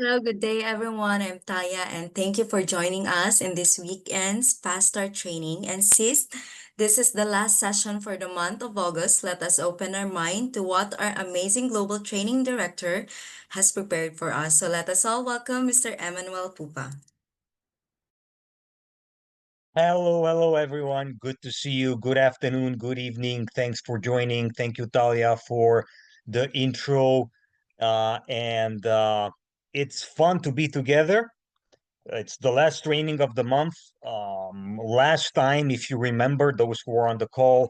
Hello, good day, everyone. I'm Taya, and thank you for joining us in this weekend's Fast Start training. And sis, this is the last session for the month of August. Let us open our mind to what our amazing global training director has prepared for us. So let us all welcome Mr. Emmanuel Pupa. Hello, everyone. Good to see you. Good afternoon, good evening. Thanks for joining. Thank you, Talia, for the intro. And it's fun to be together. It's the last training of the month. Last time, if you remember, those who were on the call,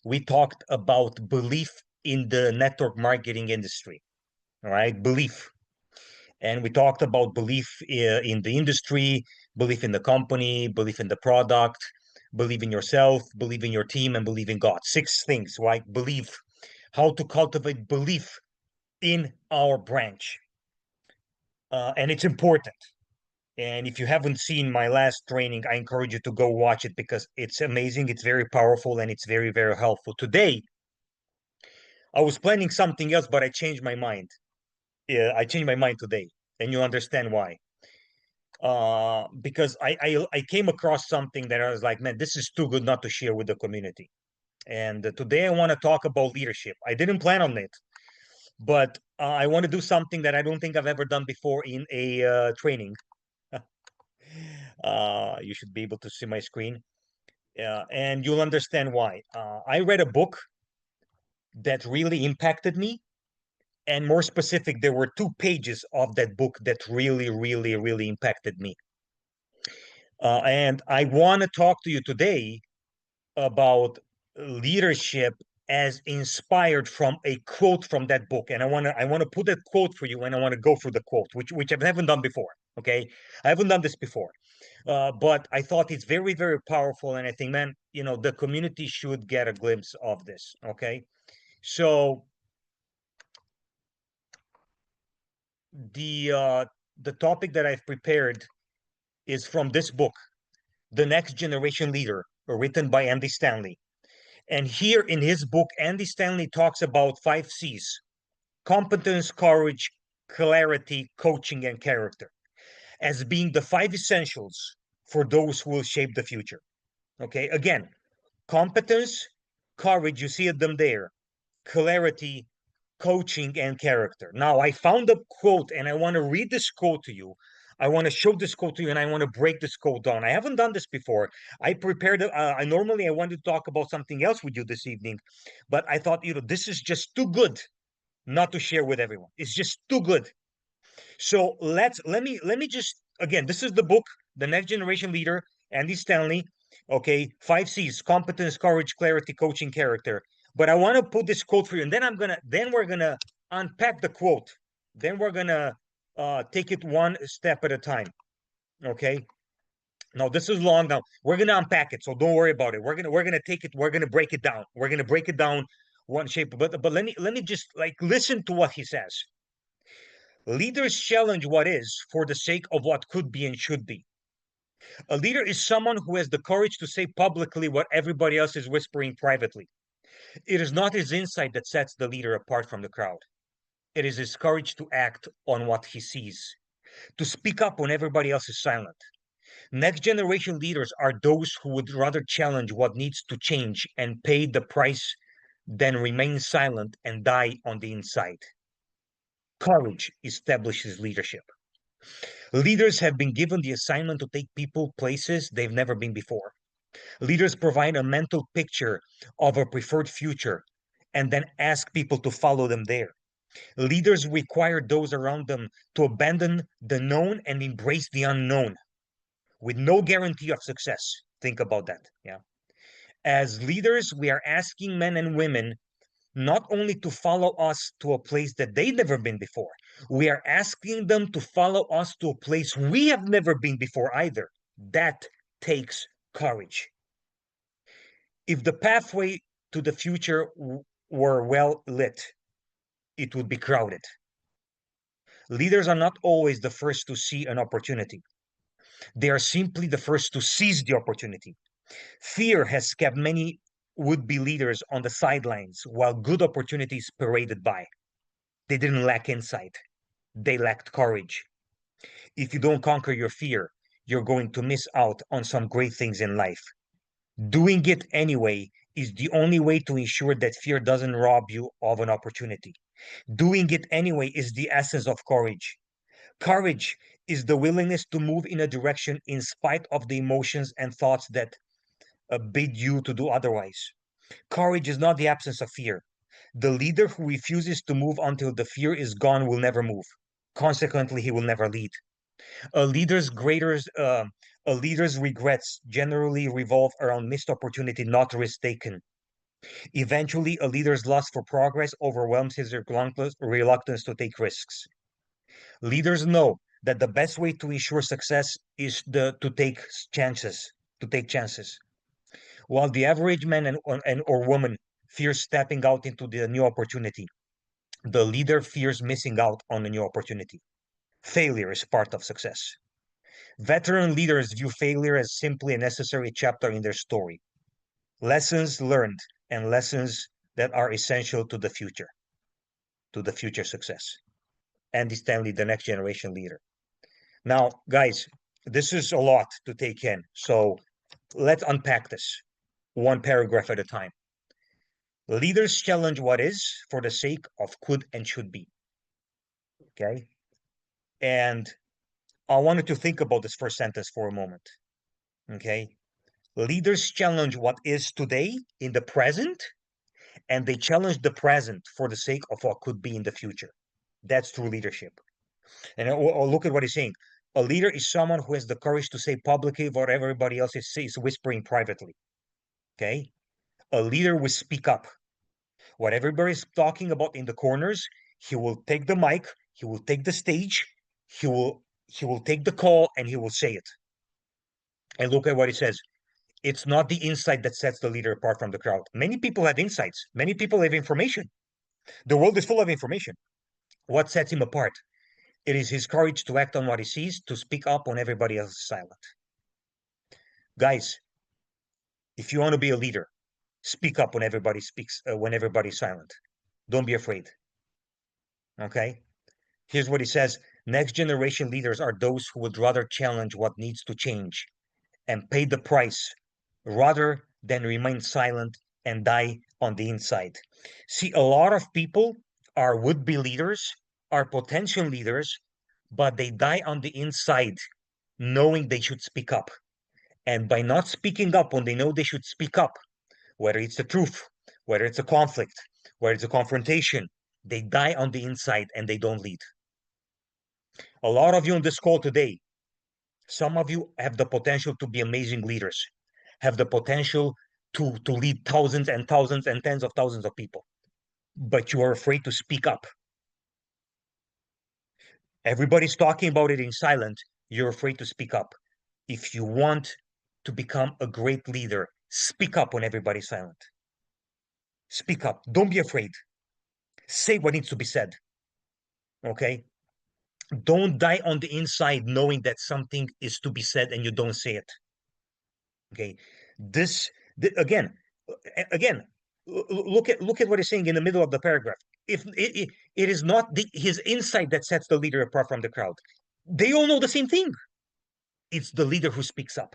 we talked about belief in the network marketing industry. All right, belief. And we talked about belief in the industry, belief in the company, belief in the product, believe in yourself, believe in your team, and believe in God. Six things, right? Belief, how to cultivate belief in our branch. And it's important. And if you haven't seen my last training, I encourage you to go watch it because it's amazing, it's very powerful, and it's very, very helpful. Today, I was planning something else, but I changed my mind. Yeah, I changed my mind today, and you understand why. Because I came across something that I was like, man, this is too good not to share with the community. And today I want to talk about leadership. I didn't plan on it, but I want to do something that I don't think I've ever done before in a training. You should be able to see my screen, and you'll understand why. I read a book that really impacted me, and more specific, there were two pages of that book that really impacted me. And I want to talk to you today about leadership as inspired from a quote from that book. And I want to put that quote for you, and I want to go through the quote, which I haven't done before. Okay, I haven't done this before, but I thought it's very powerful, and I think, man, the community should get a glimpse of this. Okay, so the uh, the topic that I've prepared is from this book, The Next Generation Leader, written by Andy Stanley. And here in his book, Andy Stanley talks about 5 C's: competence, courage, clarity, coaching, and character, as being the 5 essentials for those who will shape the future. Okay, again, competence, courage, you see them there, clarity, coaching, and character. Now, I found a quote and I want to read this quote to you. I want to show this quote to you and I want to break this quote down. I haven't done this before. I prepared, I normally I wanted to talk about something else with you this evening, but I thought, this is just too good not to share with everyone. It's just too good. So let me just again, this is the book, The Next Generation Leader, Andy Stanley. Okay, 5 C's: competence, courage, clarity, coaching, character. But I want to put this quote for you, and then we're gonna unpack the quote. Then we're gonna take it one step at a time. Okay. Now this is long. Now we're gonna unpack it, so don't worry about it. We're gonna take it. We're gonna break it down. We're gonna break it down one shape. But let me just like listen to what he says. Leaders challenge what is for the sake of what could be and should be. A leader is someone who has the courage to say publicly what everybody else is whispering privately. It is not his insight that sets the leader apart from the crowd. It is his courage to act on what he sees, to speak up when everybody else is silent. Next generation leaders are those who would rather challenge what needs to change and pay the price than remain silent and die on the inside. Courage establishes leadership. Leaders have been given the assignment to take people places they've never been before. Leaders provide a mental picture of a preferred future and then ask people to follow them there. Leaders require those around them to abandon the known and embrace the unknown with no guarantee of success. Think about that. Yeah. As leaders, we are asking men and women not only to follow us to a place that they've never been before, we are asking them to follow us to a place we have never been before either. That takes courage. If the pathway to the future were well lit, it would be crowded. Leaders are not always the first to see an opportunity. They are simply the first to seize the opportunity. Fear has kept many would-be leaders on the sidelines while good opportunities paraded by. They didn't lack insight. They lacked courage. If you don't conquer your fear, you're going to miss out on some great things in life. Doing it anyway is the only way to ensure that fear doesn't rob you of an opportunity. Doing it anyway is the essence of courage. Courage is the willingness to move in a direction in spite of the emotions and thoughts that bid you to do otherwise. Courage is not the absence of fear. The leader who refuses to move until the fear is gone will never move. Consequently, he will never lead. A leader's greatest, a leader's regrets generally revolve around missed opportunity, not risk taken. Eventually, a leader's lust for progress overwhelms his reluctance to take risks. Leaders know that the best way to ensure success is to take chances, to take chances. While the average man and or woman fears stepping out into the new opportunity, the leader fears missing out on a new opportunity. Failure is part of success. Veteran leaders view failure as simply a necessary chapter in their story. Lessons learned and lessons that are essential to the future success. Andy Stanley, the next generation leader. Now, guys, this is a lot to take in. So let's unpack this one paragraph at a time. Leaders challenge what is for the sake of could and should be. Okay. And I wanted to think about this first sentence for a moment. Okay. Leaders challenge what is today in the present, and they challenge the present for the sake of what could be in the future. That's true leadership. And look at what he's saying. A leader is someone who has the courage to say publicly what everybody else is whispering privately. Okay. A leader will speak up. What everybody's talking about in the corners, he will take the mic, he will take the stage, he will take the call and he will say it. And look at what he says. It's not the insight that sets the leader apart from the crowd. Many people have insights. Many people have information. The world is full of information. What sets him apart? It is his courage to act on what he sees, to speak up when everybody else is silent. Guys, if you want to be a leader, speak up when everybody's silent. Don't be afraid. Okay? Here's what he says. Next generation leaders are those who would rather challenge what needs to change and pay the price rather than remain silent and die on the inside. See, a lot of people are would-be leaders, are potential leaders, but they die on the inside knowing they should speak up. And by not speaking up when they know they should speak up, whether it's the truth, whether it's a conflict, whether it's a confrontation, they die on the inside and they don't lead. A lot of you on this call today, some of you have the potential to be amazing leaders, have the potential to lead thousands and thousands and tens of thousands of people, but you are afraid to speak up. Everybody's talking about it in silence. You're afraid to speak up. If you want to become a great leader, speak up when everybody's silent. Speak up. Don't be afraid. Say what needs to be said. Okay? Don't die on the inside knowing that something is to be said and you don't say it. Okay? This, again, again, look at what he's saying in the middle of the paragraph. If it is not his insight that sets the leader apart from the crowd, they all know the same thing. It's the leader who speaks up.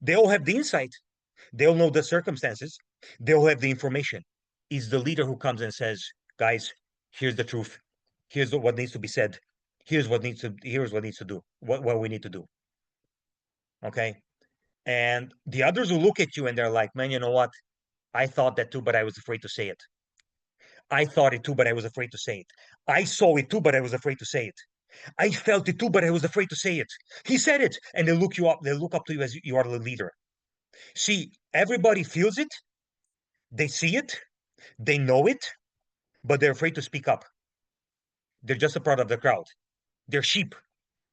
They all have the insight. They all know the circumstances. They all have the information. It's the leader who comes and says, "Guys, here's the truth. Here's what needs to be said. Here's what needs to do. What we need to do." Okay. And the others will look at you and they're like, "Man, you know what? I thought that too, but I was afraid to say it. I thought it too, but I was afraid to say it. I saw it too, but I was afraid to say it. I felt it too, but I was afraid to say it. He said it." And they look you up. They look up to you as you are the leader. See, everybody feels it. They see it. They know it, but they're afraid to speak up. They're just a part of the crowd. They're sheep.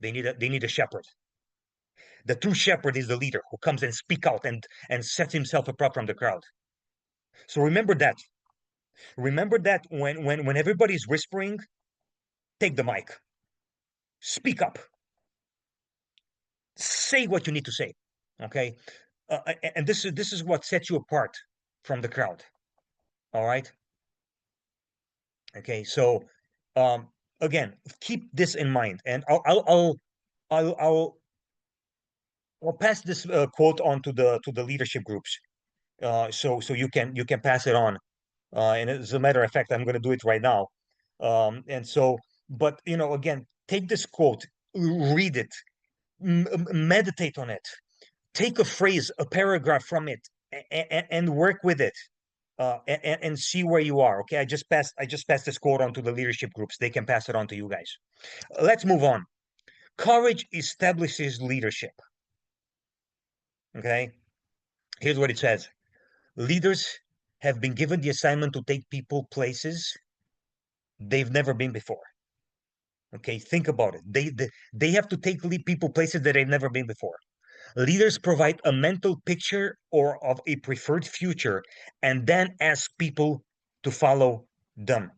They need a shepherd. The true shepherd is the leader who comes and speak out and sets himself apart from the crowd. So remember that. Remember that when everybody's whispering, take the mic. Speak up. Say what you need to say. Okay. And this is what sets you apart from the crowd. All right. Okay. So, um, Again, keep this in mind, and I'll I'll, I'll pass this quote on to the leadership groups, so you can pass it on. And as a matter of fact, I'm going to do it right now. And so, but again, take this quote, read it, meditate on it, take a phrase, a paragraph from it, and work with it, and see where you are. Okay, I just passed this quote on to the leadership groups. They can pass it on to you guys. Let's move on. Courage establishes leadership. Okay, here's what it says. Leaders have been given the assignment to take people places they've never been before. Okay, think about it. They have to take people places that they've never been before. Leaders provide a mental picture or of a preferred future and then ask people to follow them.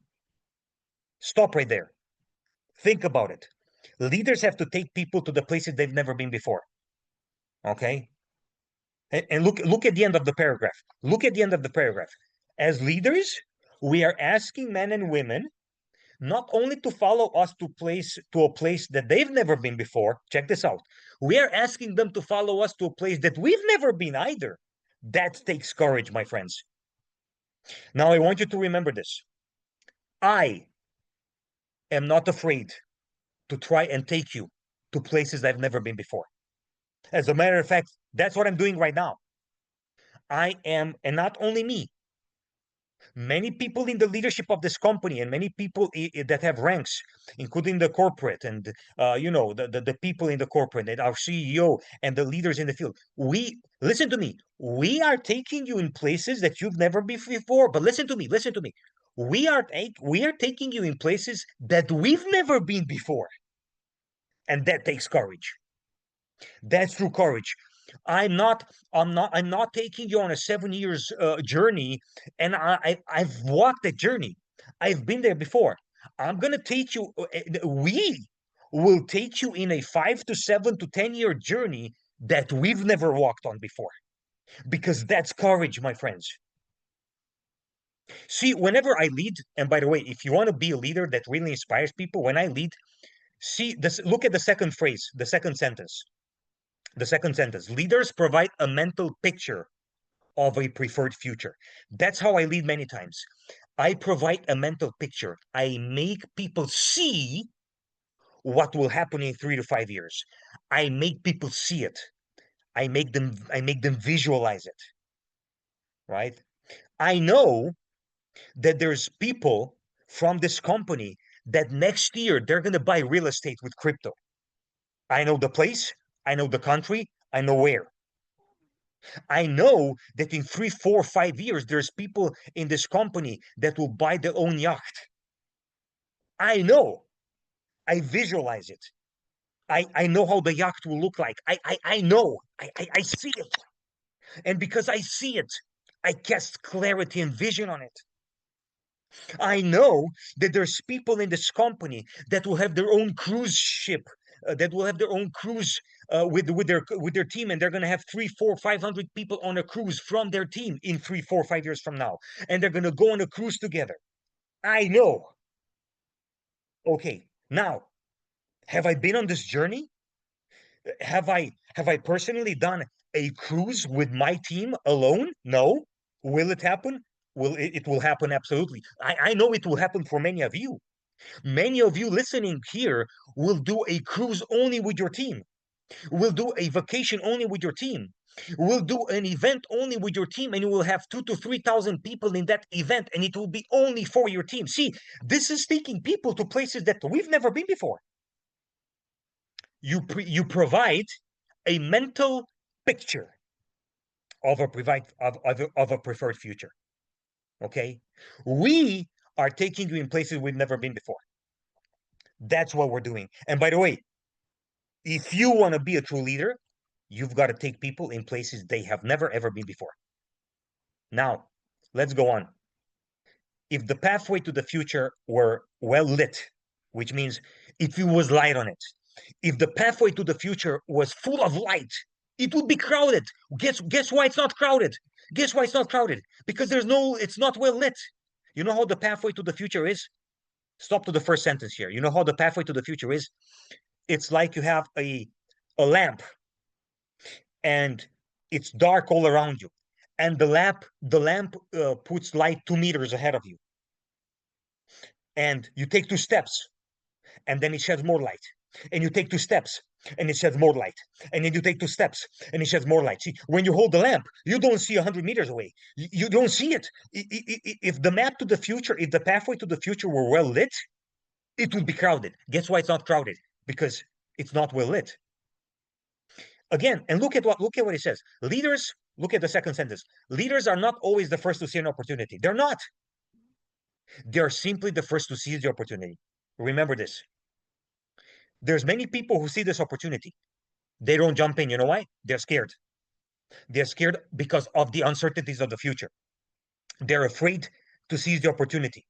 Stop right there. Think about it. Leaders have to take people to the places they've never been before. Okay? And look at the end of the paragraph. Look at the end of the paragraph. As leaders, we are asking men and women not only to follow us to a place that they've never been before. Check this out. We are asking them to follow us to a place that we've never been either. That takes courage, my friends. Now I want you to remember this. I am not afraid to try and take you to places I've never been before. As a matter of fact, that's what I'm doing right now. I am, and not only me, many people in the leadership of this company and many people that have ranks, including the corporate and the people in the corporate and our CEO and the leaders in the field. We listen to me. We are taking you in places that you've never been before. But listen to me. Listen to me. We are taking you in places that we've never been before, and that takes courage. That's true courage. I'm not taking you on a 7 years journey, and I've walked that journey. I've been there before. I'm gonna take you. We will take you in a 5 to 7 to 10 year journey that we've never walked on before, because that's courage, my friends. See, whenever I lead, and by the way, if you want to be a leader that really inspires people, when I lead, see this. Look at the second phrase, the second sentence. The second sentence, leaders provide a mental picture of a preferred future. That's how I lead many times. I provide a mental picture. I make people see what will happen in 3 to 5 years. I make people see it. I make them visualize it, right? I know that there's people from this company that next year they're going to buy real estate with crypto. I know the place, I know the country, I know where. I know that in 3, 4, 5 years, there's people in this company that will buy their own yacht. I know. I visualize it. I know how the yacht will look like. I know. I see it. And because I see it, I cast clarity and vision on it. I know that there's people in this company that will have their own cruise ship, that will have their own cruise with their team, and they're going to have 3, 4, 500 people on a cruise from their team in 3, 4, 5 years from now, and they're going to go on a cruise together. I know. Okay, now have I been on this journey? Have I personally done a cruise with my team alone? No. Will it happen? It will happen absolutely. I know it will happen for many of you. Many of you listening here will do a cruise only with your team, will do a vacation only with your team, will do an event only with your team, and you will have 2 to 3 thousand people in that event, and it will be only for your team. See, this is taking people to places that we've never been before. You provide a mental picture of a preferred future. Okay, we are taking you in places we've never been before. That's what we're doing. And by the way, if you want to be a true leader, you've got to take people in places they have never ever been before. Now, let's go on. If the pathway to the future were well lit, which means if it was light on it, if the pathway to the future was full of light, it would be crowded. Guess why it's not crowded? Guess why it's not crowded? Because it's not well lit. You know how the pathway to the future is? Stop to the first sentence here. You know how the pathway to the future is? It's like you have a lamp and it's dark all around you. And the lamp puts light 2 meters ahead of you. And you take 2 steps and then it sheds more light. And you take 2 steps and it sheds more light. And then you take 2 steps and it sheds more light. See, when you hold the lamp, you don't see 100 meters away. You don't see it. If the map to the future, if the pathway to the future were well lit, it would be crowded. Guess why it's not crowded? Because it's not well lit. Again, and look at what it says. Leaders, look at the second sentence. Leaders are not always the first to see an opportunity. They're not. They're simply the first to seize the opportunity. Remember this. There's many people who see this opportunity. They don't jump in. You know why? They're scared. They're scared because of the uncertainties of the future. They're afraid to seize the opportunity.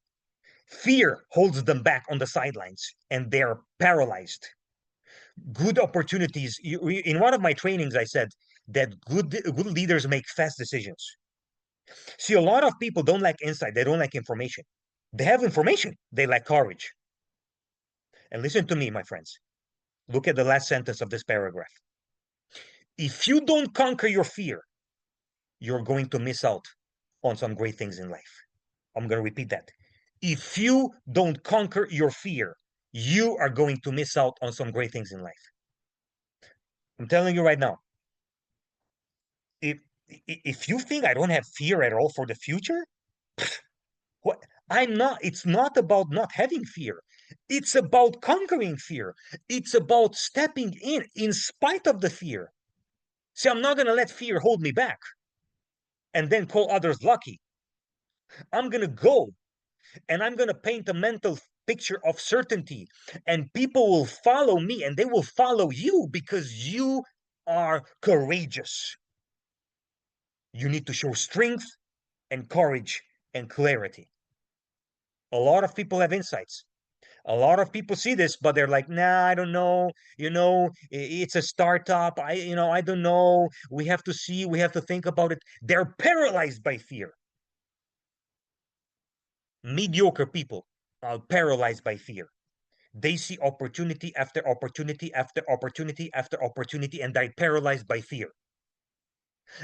Fear holds them back on the sidelines and they're paralyzed. Good opportunities. In one of my trainings, I said that good leaders make fast decisions. See, a lot of people don't lack insight. They don't lack information. They have information. They lack courage. And listen to me, my friends. Look at the last sentence of this paragraph. If you don't conquer your fear, you're going to miss out on some great things in life. I'm going to repeat that. If you don't conquer your fear, you are going to miss out on some great things in life. I'm telling you right now, if if you think I don't have fear at all for the future, what I'm not, it's not about not having fear. It's about conquering fear. It's about stepping in spite of the fear. See, I'm not going to let fear hold me back and then call others lucky. I'm going to go and I'm going to paint a mental picture of certainty, and people will follow me and they will follow you because you are courageous. You need to show strength and courage and clarity. A lot of people have insights. A lot of people see this, but they're like, nah, I don't know. It's a startup. I don't know. We have to see, we have to think about it. They're paralyzed by fear. Mediocre people are paralyzed by fear. They see opportunity after opportunity after opportunity after opportunity, and they're paralyzed by fear.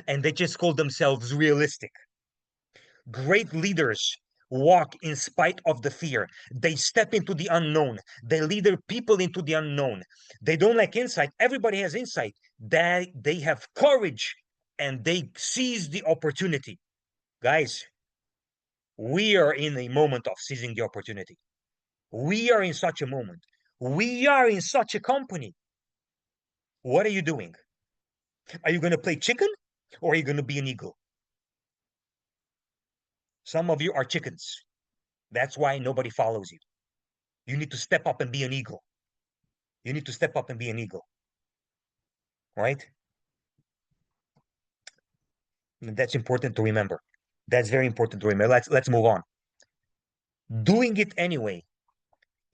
And they just call themselves realistic. Great leaders walk in spite of the fear. They step into the unknown. They lead their people into the unknown. They don't lack insight. Everybody has insight. They have courage and they seize the opportunity. Guys, we are in a moment of seizing the opportunity. We are in such a moment. We are in such a company. What are you doing? Are you going to play chicken or are you going to be an eagle? Some of you are chickens. That's why nobody follows you. You need to step up and be an eagle. You need to step up and be an eagle, right? And that's important to remember. That's very important to remember. Let's move on. Doing it anyway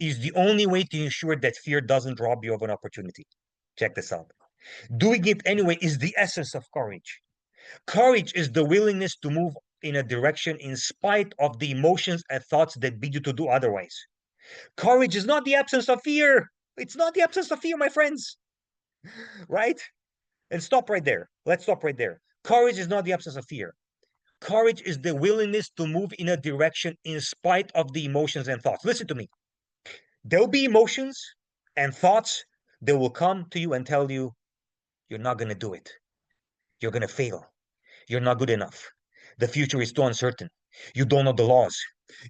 is the only way to ensure that fear doesn't rob you of an opportunity. Check this out. Doing it anyway is the essence of courage. Courage is the willingness to move in a direction in spite of the emotions and thoughts that bid you to do otherwise. Courage is not the absence of fear. It's not the absence of fear, my friends, right? And stop right there. Let's stop right there. Courage is not the absence of fear. Courage is the willingness to move in a direction in spite of the emotions and thoughts. Listen to me. There'll be emotions and thoughts that will come to you and tell you, you're not going to do it. You're going to fail. You're not good enough. The future is too uncertain. You don't know the laws.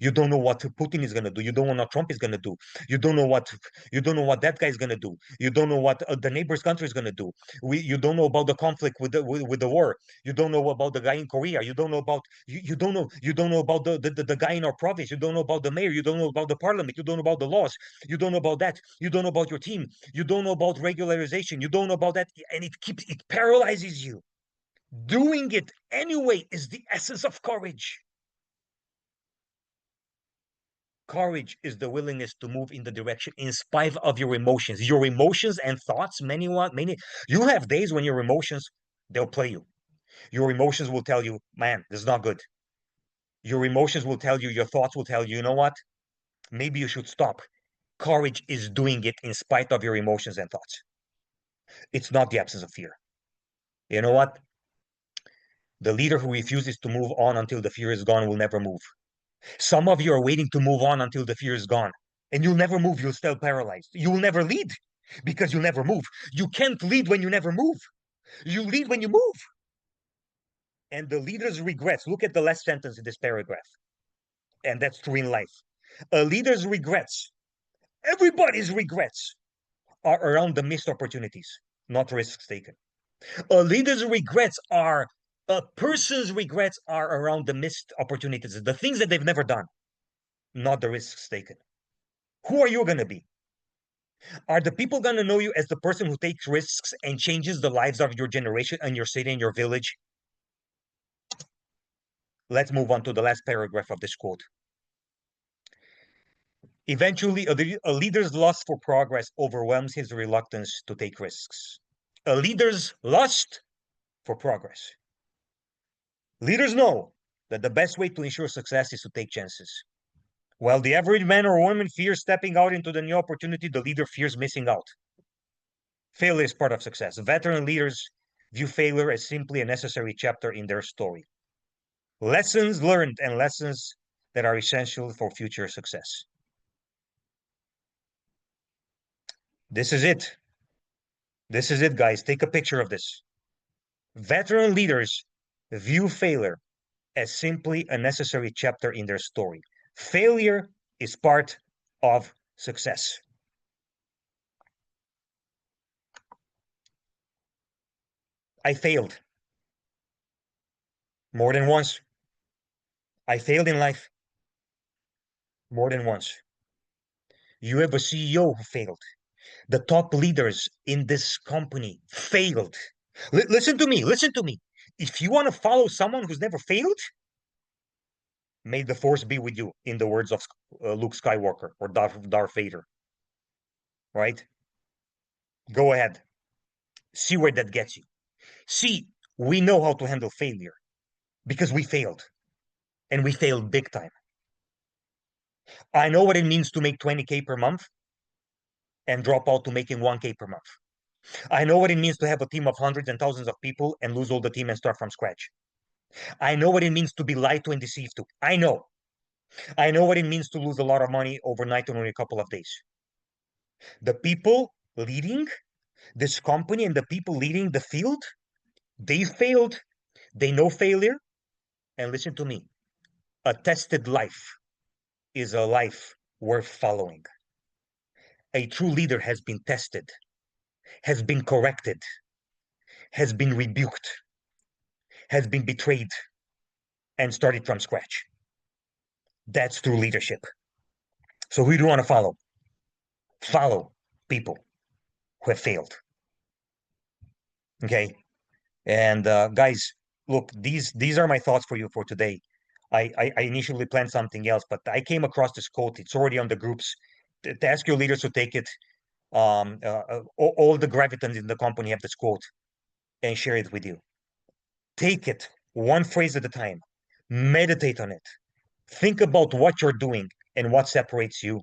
You don't know what Putin is going to do. You don't know what Trump is going to do. You don't know what that guy is going to do. You don't know what the neighbor's country is going to do. You don't know about the conflict with the war. You don't know about the guy in Korea. You don't know about you don't know about the guy in our province. You don't know about the mayor. You don't know about the parliament. You don't know about the laws. You don't know about that. You don't know about your team. You don't know about regularization. You don't know about that, and it paralyzes you. Doing it anyway is the essence of courage. Courage is the willingness to move in the direction in spite of your emotions. Your emotions and thoughts, many, you have days when your emotions, they'll play you. Your emotions will tell you, man, this is not good. Your emotions will tell you, your thoughts will tell you, you know what? maybe you should stop. Courage is doing it in spite of your emotions and thoughts. It's not the absence of fear. You know what? The leader who refuses to move on until the fear is gone will never move. Some of you are waiting to move on until the fear is gone, and you'll never move. You'll stay paralyzed. You will never lead because you'll never move. You can't lead when you never move. You lead when you move. And the leader's regrets, look at the last sentence in this paragraph. And that's true in life. A leader's regrets, everybody's regrets, are around the missed opportunities, not risks taken. A person's regrets are around the missed opportunities, the things that they've never done, not the risks taken. Who are you going to be? Are the people going to know you as the person who takes risks and changes the lives of your generation and your city and your village? Let's move on to the last paragraph of this quote. Eventually, a leader's lust for progress overwhelms his reluctance to take risks. A leader's lust for progress. Leaders know that the best way to ensure success is to take chances. While the average man or woman fears stepping out into the new opportunity, the leader fears missing out. Failure is part of success. Veteran leaders view failure as simply a necessary chapter in their story. Lessons learned and lessons that are essential for future success. This is it. This is it, guys. Take a picture of this. Veteran leaders view failure as simply a necessary chapter in their story. Failure is part of success. I failed more than once. I failed in life more than once. You have a CEO who failed. The top leaders in this company failed. Listen to me. Listen to me. If you want to follow someone who's never failed, may the force be with you, in the words of Luke Skywalker or Darth Vader. Right? Go ahead. See where that gets you. See, we know how to handle failure because we failed, and we failed big time. I know what it means to make 20K per month and drop out to making 1K per month. I know what it means to have a team of hundreds and thousands of people and lose all the team and start from scratch. I know what it means to be lied to and deceived to. I know. I know what it means to lose a lot of money overnight in only a couple of days. The people leading this company and the people leading the field, they failed. They know failure. And listen to me, a tested life is a life worth following. A true leader has been tested, has been corrected, has been rebuked, has been betrayed, and started from scratch. That's true leadership. So who do you want to follow? Follow people who have failed. Okay. And guys, look, these are my thoughts for you for today. I initially planned something else, but I came across this quote. It's already on the groups. To ask your leaders to take it. All the gravitans in the company have this quote and share it with you. Take it one phrase at a time. Meditate on it. Think about what you're doing and what separates you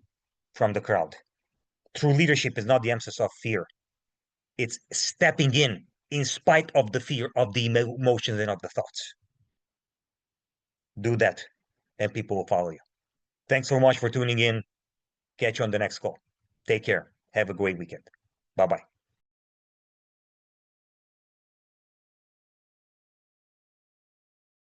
from the crowd. True leadership is not the absence of fear. It's stepping in spite of the fear, of the emotions, and of the thoughts. Do that, and people will follow you. Thanks so much for tuning in. Catch you on the next call. Take care. Have a great weekend. Bye bye.